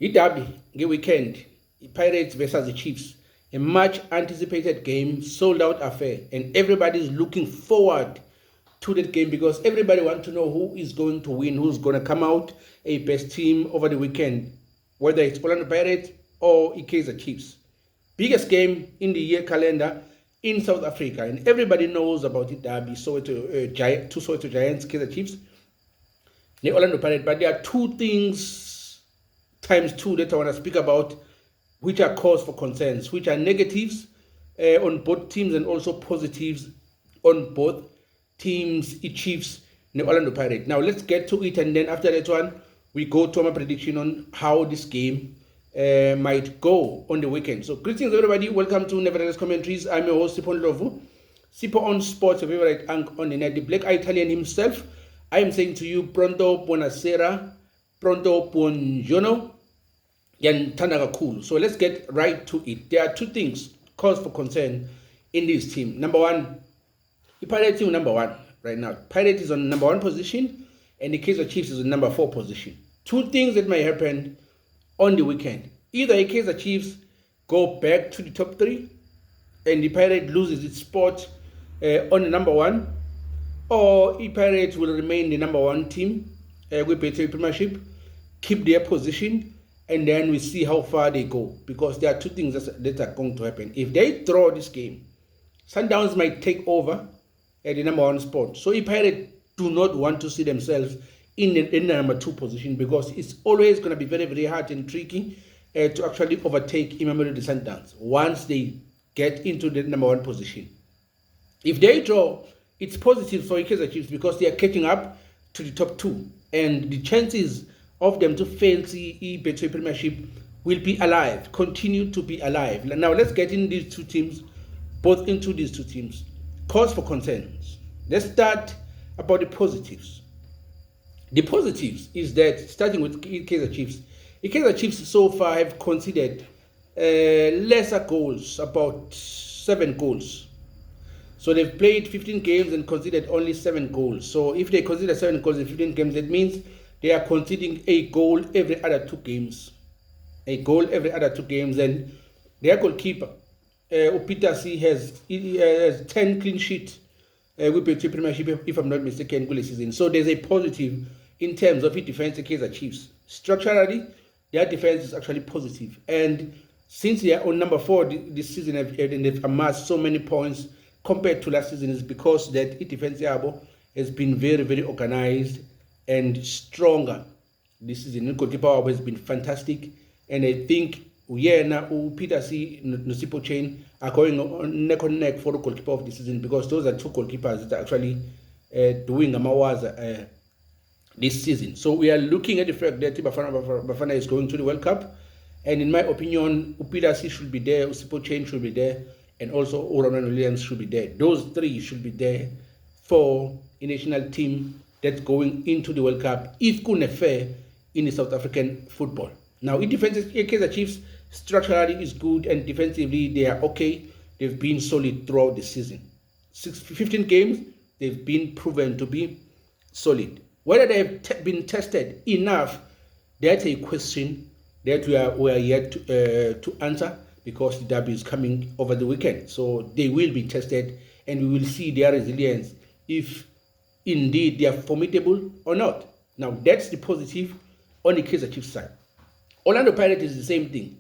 Idabi weekend, Pirates versus the Chiefs, a much anticipated game, sold out affair, and everybody's looking forward to that game because everybody wants to know who is going to win, who's going to come out a best team over the weekend, whether it's Orlando Pirates or Kaizer Chiefs. Biggest game in the year calendar in South Africa, and everybody knows about it. Derby, Soweto Giants, Kaizer Chiefs, the Orlando Pirates. But there are two things times two that I want to speak about, which are cause for concerns, which are negatives on both teams and also positives on both teams, the Chiefs and the Orlando Pirates. Now let's get to it, and then after that one, we go to my prediction on how this game might go on the weekend. So greetings everybody, welcome to Nevertheless Commentaries. I'm your host Sipho Ndlovu, Sipho on Sports, your favorite anchor on the net, the black Italian himself. I am saying to you, pronto, buonasera, pronto, buongiorno, yanthanda kakhulu. So let's get right to it. There are two things cause for concern in this team. Number one, the Pirate team number one right now. Pirate is on number one position, and the Kaizer Chiefs is on number 4 position. Two things that may happen on the weekend. Either the Kaizer Chiefs go back to the top 3, and the Pirate loses its spot on the number 1, or the Pirates will remain the number 1 team with Betway Premiership, keep their position, and then we see how far they go. Because there are two things that are going to happen. If they draw this game, Sundowns might take over at the number 1 spot. So the Pirates do not want to see themselves in the number 2 position, because it's always going to be very, very hard and tricky to actually overtake Imamari the Sundowns once they get into the number 1 position. If they draw, it's positive for Kaizer Chiefs because they are catching up to the top 2, and the chances of them to fail the Betway Premiership will be alive, continue to be alive. Now let's get in these two teams, both into these two teams. Cause for concerns. Let's start about the positives. The positives is that, starting with Kaizer Chiefs, the Kaizer Chiefs so far have conceded lesser goals, about 7 goals. So they've played 15 games and conceded only 7 goals. So if they consider 7 goals in 15 games, that means they are conceding a goal every other 2 games. A goal every other 2 games. And their goalkeeper, Peter C, has 10 clean sheets with Betway Premiership, if I'm not mistaken, this season. So there's a positive in terms of the defense against the Chiefs. Structurally, their defense is actually positive. And since they are on number 4 this season and they've amassed so many points compared to last season, is because that the defense has been very, very organized and stronger this season. The goalkeeper has been fantastic, and I think Peter C and Nosipo Chain are going on neck for the goalkeeper of the season, because those are 2 goalkeepers that are actually doing Amawaza this season. So we are looking at the fact that Bafana is going to the World Cup, and in my opinion, Peter C should be there, Nosipo Chain should be there, and also Ronan Williams should be there. Those 3 should be there for a national team that's going into the World Cup, if good and fair, in the South African football. Now, in defense, Kaizer Chiefs structurally is good, and defensively they are okay. They've been solid throughout the season. 15 games, they've been proven to be solid. Whether they have been tested enough, that's a question that we are yet to answer, because the derby is coming over the weekend. So they will be tested, and we will see their resilience, if indeed they are formidable or not. Now, that's the positive on the Kaizer Chiefs side. Orlando Pirates is the same thing.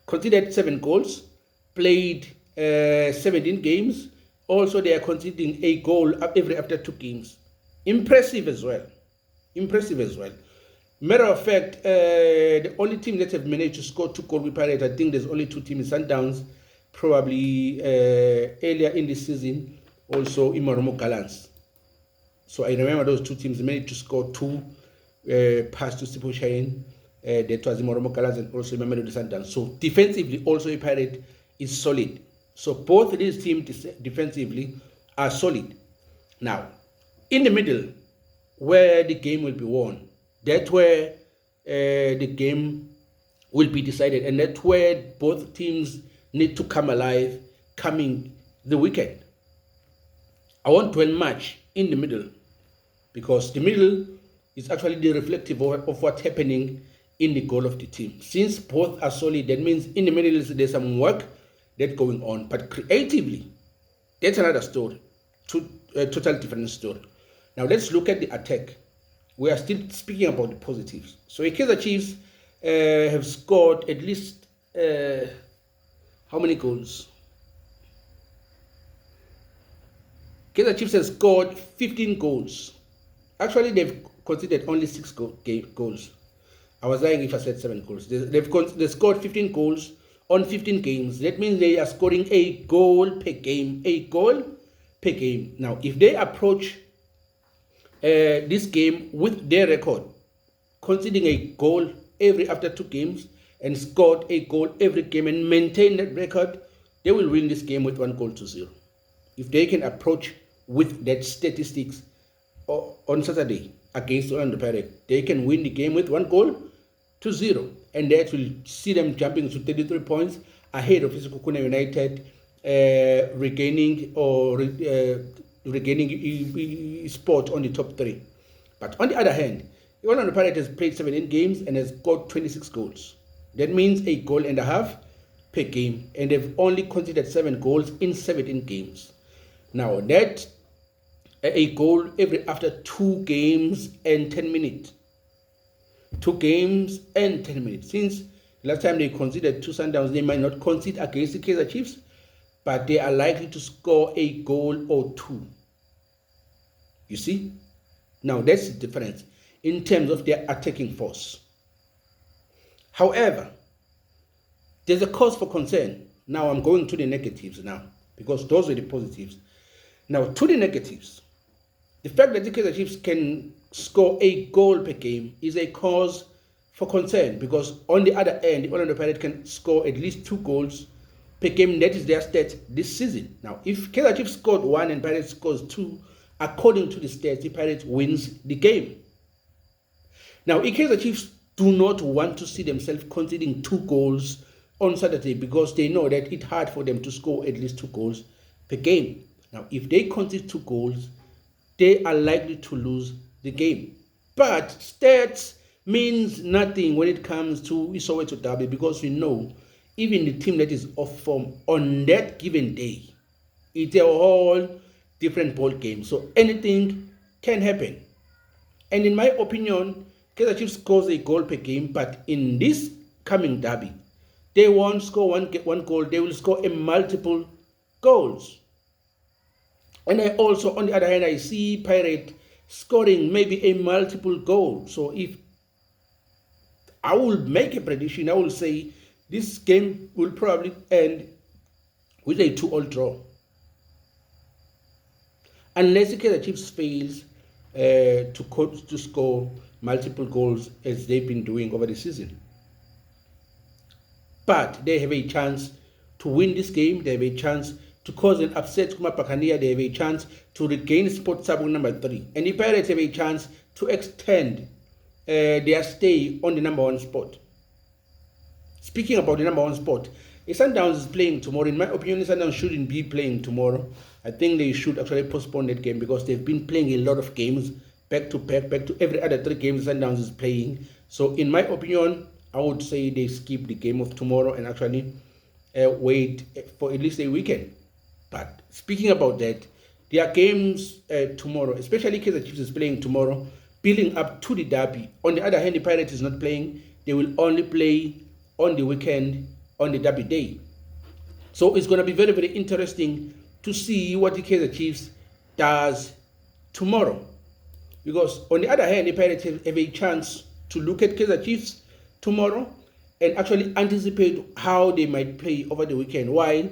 Conceded 7 goals, played 17 games. Also, they are conceding a goal every after 2 games. Impressive as well. Matter of fact, the only team that have managed to score 2 goals with Pirates, I think there's only 2 teams, Sundowns, probably earlier in the season, also Imoromo Gallants. So I remember those 2 teams managed to score 2 pass to Sipo Chain. That was Imoromo Gallants and also Imamari the Sundowns. So defensively, also a Pirate is solid. So both of these teams defensively are solid. Now, in the middle, where the game will be won, that's where the game will be decided, and that's where both teams need to come alive coming the weekend. I won't dwell much in the middle, because the middle is actually the reflective of what's happening in the goal of the team. Since both are solid, that means in the middle there's some work that's going on. But creatively, that's another story. Total different story. Now let's look at the attack. We are still speaking about the positives. So Kaizer Chiefs have scored at least how many goals? Kaizer Chiefs has scored 15 goals. Actually, they've conceded only 6 goals. I was lying if I said 7 goals. They've scored 15 goals on 15 games. That means they are scoring a goal per game. A goal per game. Now, if they approach this game with their record, conceding a goal every after 2 games and scored a goal every game and maintain that record, they will win this game with 1-0. If they can approach with that statistics on Saturday against Orlando Pirates, they can win the game with 1-0, and that will see them jumping to 33 points ahead of Isikukuna United, regaining spot on the top 3. But on the other hand, Orlando Pirates has played 17 games and has scored 26 goals. That means a goal and a half per game, and they've only conceded 7 goals in 17 games. Now that a goal every after 2 games and 10 minutes. 2 games and 10 minutes. Since last time they conceded 2 Sundowns, they might not concede against the Kaizer Chiefs, but they are likely to score a goal or 2. You see? Now that's the difference in terms of their attacking force. However, there's a cause for concern. Now I'm going to the negatives now, because those are the positives. Now to the negatives. The fact that the Kaizer Chiefs can score a goal per game is a cause for concern, because on the other end, the Orlando Pirates can score at least 2 goals per game. That is their stats this season. Now, if Kaizer Chiefs scored 1 and Pirates scores 2, according to the stats, the Pirates wins the game. Now, if Kaizer Chiefs do not want to see themselves conceding 2 goals on Saturday, because they know that it's hard for them to score at least 2 goals per game. Now, if they concede 2 goals, they are likely to lose the game. But stats means nothing when it comes to Soweto Derby, because we know even the team that is off form on that given day, it's a whole different ball game. So anything can happen. And in my opinion, Kaizer Chiefs scores a goal per game, but in this coming derby, they won't score one goal, they will score a multiple goals. And I also, on the other hand, I see Pirate scoring maybe a multiple goal. So if I will make a prediction, I will say this game will probably end with a 2-2 draw. Unless the Kaizer Chiefs fails to score multiple goals as they've been doing over the season. But they have a chance to win this game. They have a chance to cause an upset Kuma Pakania. They have a chance to regain spot sub number 3. And the Pirates have a chance to extend their stay on the number 1 spot. Speaking about the number 1 spot, if Sundowns is playing tomorrow, in my opinion, Sundowns shouldn't be playing tomorrow. I think they should actually postpone that game, because they've been playing a lot of games back to every other 3 games Sundowns is playing. So in my opinion, I would say they skip the game of tomorrow and actually wait for at least a weekend. But speaking about that, there are games tomorrow, especially Kaizer Chiefs is playing tomorrow, building up to the derby. On the other hand, the Pirates is not playing. They will only play on the weekend, on the derby day. So it's going to be very, very interesting to see what the Kaizer Chiefs does tomorrow. Because on the other hand, the Pirates have a chance to look at Kaizer Chiefs tomorrow and actually anticipate how they might play over the weekend. While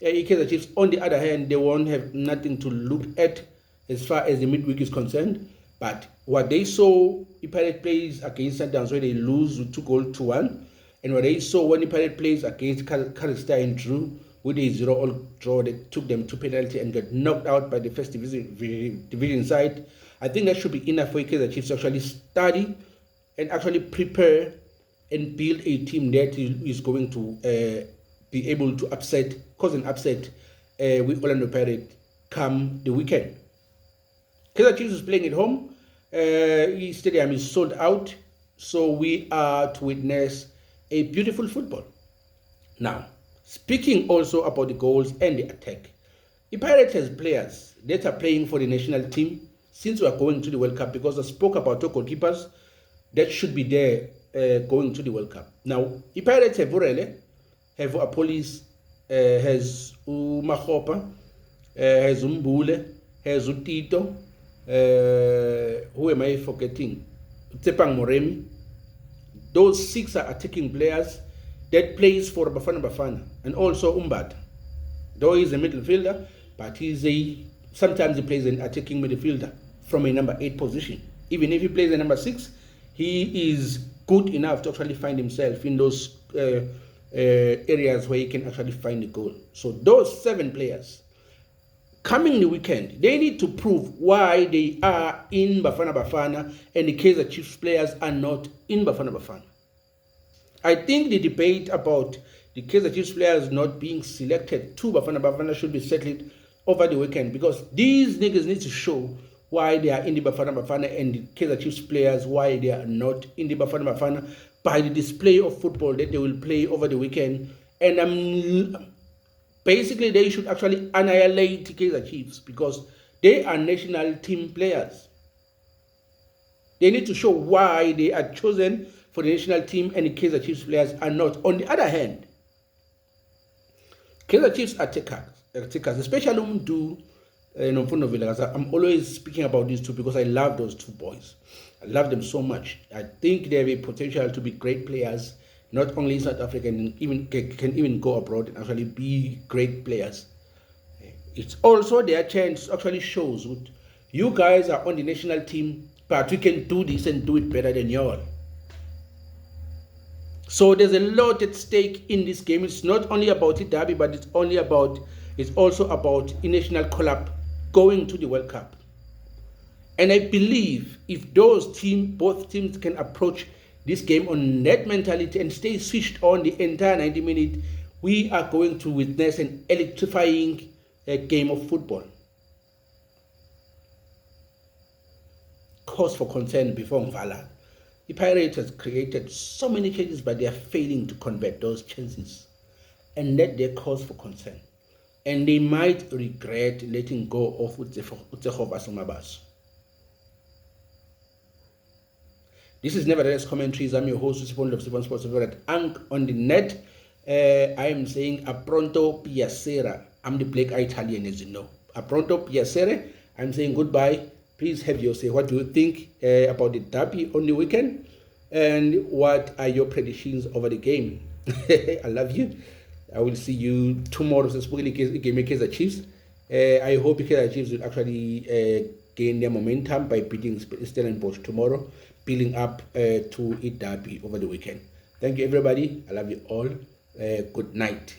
Kaizer Chiefs, on the other hand, they won't have nothing to look at as far as the midweek is concerned. But what they saw, the Pirates plays against Sundowns, where they lose 2-1, and what they saw when the Pirates plays against Kaizer and drew with a 0-0 draw that took them to penalty and got knocked out by the first division side, I think that should be enough for Kaizer Chiefs to actually study and actually prepare and build a team that is going to be able to cause an upset with Orlando Pirates come the weekend. Kaizer Chiefs is playing at home. His stadium is sold out. So we are to witness a beautiful football. Now, speaking also about the goals and the attack, the Pirates has players that are playing for the national team since we are going to the World Cup, because I spoke about two goalkeepers that should be there going to the World Cup. Now, the Pirates have Urele, have Apolis, has Umahopa, has Umbule, has Utito, who am I forgetting? Tsepang Moremi. Those 6 are attacking players that plays for Bafana Bafana, and also Umbata. Though he's a midfielder, but sometimes he plays an attacking midfielder from a number 8 position. Even if he plays a number 6, he is good enough to actually find himself in those areas where he can actually find the goal. So those 7 players, coming the weekend, they need to prove why they are in Bafana Bafana and the Kaizer Chiefs players are not in Bafana Bafana. I think the debate about the Kaizer Chiefs players not being selected to Bafana Bafana should be settled over the weekend, because these niggas need to show why they are in the Bafana Bafana and the Kaizer Chiefs players why they are not in the Bafana Bafana by the display of football that they will play over the weekend. And basically they should actually annihilate the Kaizer Chiefs, because they are national team players. They need to show why they are chosen for the national team and the Kaizer Chiefs players are not. On the other hand, Kaizer Chiefs attackers, especially Umdu, I'm always speaking about these two because I love those 2 boys. I love them so much. I think they have a potential to be great players, not only in South Africa, and can even go abroad and actually be great players. It's also their chance to actually shows what you guys are on the national team, but we can do this and do it better than y'all. So there's a lot at stake in this game. It's not only about the derby, but it's also about a national collab going to the World Cup. And I believe if both teams can approach this game on that mentality and stay switched on the entire 90 minutes, we are going to witness an electrifying game of football. Cause for concern before Mvala. The Pirates has created so many chances, but they are failing to convert those chances. And that they cause for concern. And they might regret letting go of Utsehova Sumabas. This is Nevertheless Commentaries. I'm your host, Usipon of Sipon Sports at Ank on the net. I am saying Appronto Piacere. I'm the black Italian, as you know. Appronto Piacere. I'm saying goodbye. Please have your say. What do you think about the derby on the weekend? And what are your predictions over the game? I love you. I will see you tomorrow. So speaking game Kaizer Chiefs. I hope Kaizer Chiefs will actually gain their momentum by beating Stellenbosch tomorrow, building up to a derby over the weekend. Thank you, everybody. I love you all. Good night.